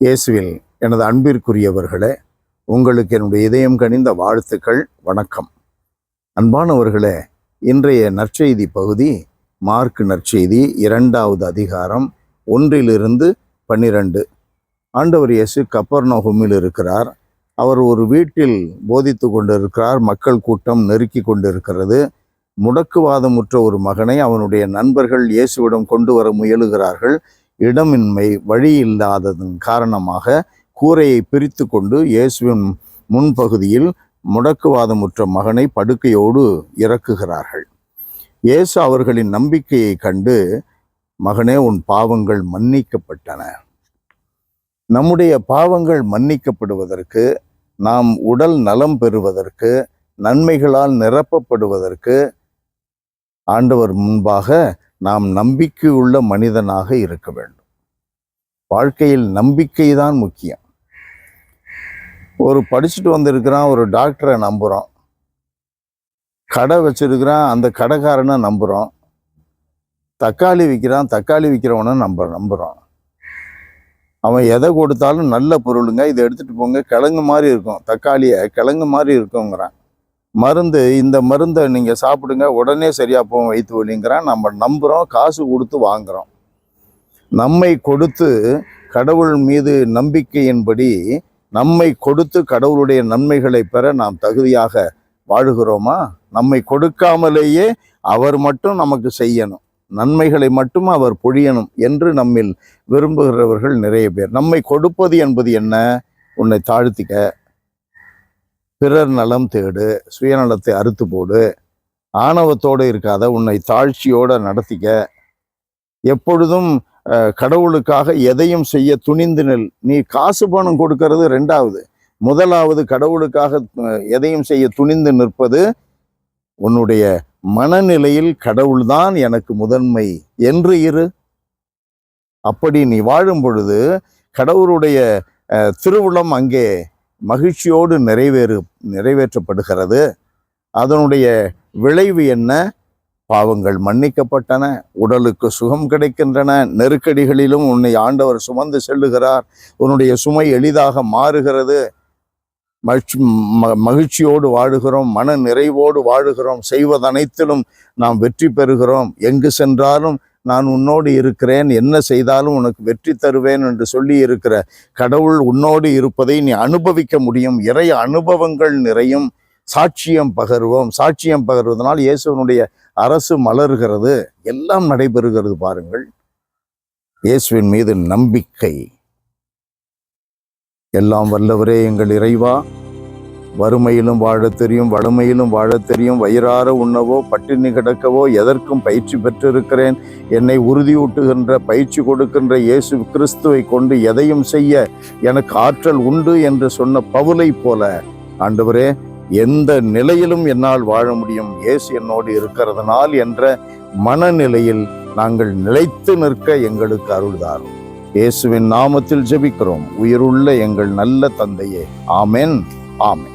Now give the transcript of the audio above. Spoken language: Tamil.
இயேசுவில் எனது அன்பிற்குரியவர்களே, உங்களுக்கு என்னுடைய இதயம் கனிந்த வாழ்த்துக்கள், வணக்கம். அன்பானவர்களே, இன்றைய நற்செய்தி பகுதி மார்க் நற்செய்தி 2வது அதிகாரம் 1-12. ஆண்டவர் இயேசு கப்பர்நகூமில் இருக்கிறார். அவர் ஒரு வீட்டில் போதித்து கொண்டிருக்கிறார். மக்கள் கூட்டம் நெருக்கி கொண்டிருக்கிறது. முடக்குவாதமுற்ற ஒரு மகனை அவனுடைய நண்பர்கள் இயேசுவிடம் கொண்டு வர முயலுகிறார்கள். இடமின்மை, வழி இல்லாததன் காரணமாக கூரையை பிரித்து கொண்டு இயேசுவின் முன்பகுதியில் முடக்குவாதமுற்ற மகனை படுக்கையோடு இறக்குகிறார்கள். இயேசு அவர்களின் நம்பிக்கையை கண்டு, மகனே, உன் பாவங்கள் மன்னிக்கப்பட்டன. நம்முடைய பாவங்கள் மன்னிக்கப்படுவதற்கு, நாம் உடல் நலம் பெறுவதற்கு, நன்மைகளால் நிரப்பப்படுவதற்கு ஆண்டவர் முன்பாக நாம் நம்பிக்கையுள்ள மனிதனாக இருக்க வேண்டும். வாழ்க்கையில் நம்பிக்கை தான் முக்கியம். ஒரு படிச்சுட்டு வந்திருக்கிறான், ஒரு டாக்டரை நம்புகிறோம். கடை வச்சிருக்கிறான், அந்த கடைக்காரனை நம்புகிறோம். தக்காளி விற்கிறான், தக்காளி விற்கிறவனை நம்புகிறோம். அவன் எதை கொடுத்தாலும் நல்ல பொருளுங்க, இதை எடுத்துகிட்டு போங்க, கிழங்கு மாதிரி இருக்கும், தக்காளியை கிழங்கு மாதிரி இருக்குங்கிறான். மருந்து, இந்த மருந்தை நீங்கள் சாப்பிடுங்க, உடனே சரியாக போகும் வயிற்று வலிங்கிறான். நம்ம நம்புகிறோம், காசு கொடுத்து வாங்குகிறோம். நம்மை கொடுத்து கடவுள் மீது நம்பிக்கையின்படி நம்மை கொடுத்து கடவுளுடைய நன்மைகளை பெற நாம் தகுதியாக வாழுகிறோமா? நம்மை கொடுக்காமலேயே அவர் மட்டும் நமக்கு செய்யணும், நன்மைகளை மட்டும் அவர் பொழியணும் என்று நம்மில் விரும்புகிறவர்கள் நிறைய பேர். நம்மை கொடுப்பது என்பது என்ன? உன்னை தாழ்த்திக்க, பிறர் நலம் தேடு, சுயநலத்தை அறுத்து போடு, ஆணவத்தோடு இருக்காத, உன்னை தாழ்ச்சியோடு நடத்திக்க, எப்பொழுதும் கடவுளுக்காக எதையும் செய்ய துணிந்து நில். நீ காசு பணம் கொடுக்கறது ரெண்டாவது, முதலாவது கடவுளுக்காக எதையும் செய்ய துணிந்து நிற்பது. உன்னுடைய மனநிலையில் கடவுள்தான் எனக்கு முதன்மை என்று இரு. அப்படி நீ வாழும் பொழுது கடவுளுடைய திருவுளம் அங்கே மகிழ்ச்சியோடு நிறைவேற்றப்படுகிறது. அதனுடைய விளைவு என்ன? பாவங்கள் மன்னிக்கப்பட்டன, உடலுக்கு சுகம் கிடைக்கின்றன, நெருக்கடிகளிலும் உன்னை ஆண்டவர் சுமந்து செல்லுகிறார், உன்னுடைய சுமை எளிதாக மாறுகிறது, மகிழ்ச்சியோடு வாழுகிறோம், மன நிறைவோடு வாழுகிறோம், செய்வதனைத்திலும் நாம் வெற்றி பெறுகிறோம். எங்கு சென்றாலும் நான் உன்னோடு இருக்கிறேன், என்ன செய்தாலும் உனக்கு வெற்றி தருவேன் என்று சொல்லி இருக்கிற கடவுள் உன்னோடு இருப்பதை நீ அனுபவிக்க முடியும். இறை அனுபவங்கள் நிறையும். சாட்சியம் பகர்வோம். சாட்சியம் பகர்வதனால் இயேசுவனுடைய அரசு மலர்கிறது, எல்லாம் நடைபெறுகிறது. பாருங்கள், இயேசுவின் மீது நம்பிக்கை. எல்லாம் வல்லவரே எங்கள் இறைவா, வறுமையிலும் வாழத் தெரியும், வறுமையிலும் வாழத் தெரியும், வயிறார உண்ணவோ பட்டினி கிடக்கவோ எதற்கும் பயிற்சி பெற்றிருக்கிறேன். என்னை உறுதியூட்டுகின்ற, பயிற்சி கொடுக்கின்ற இயேசு கிறிஸ்துவை கொண்டு எதையும் செய்ய எனக்கு ஆற்றல் உண்டு என்று சொன்ன பவுலை போல, ஆண்டவரே, எந்த நிலையிலும் என்னால் வாழ முடியும், இயேசு என்னோடு இருக்கிறதுனால் என்ற மனநிலையில் நாங்கள் நிலைத்து நிற்க எங்களுக்கு அருள்தாரும். இயேசுவின் நாமத்தில் ஜெபிக்கிறோம், உயிருள்ள எங்கள் நல்ல தந்தையே. ஆமென், ஆமென்.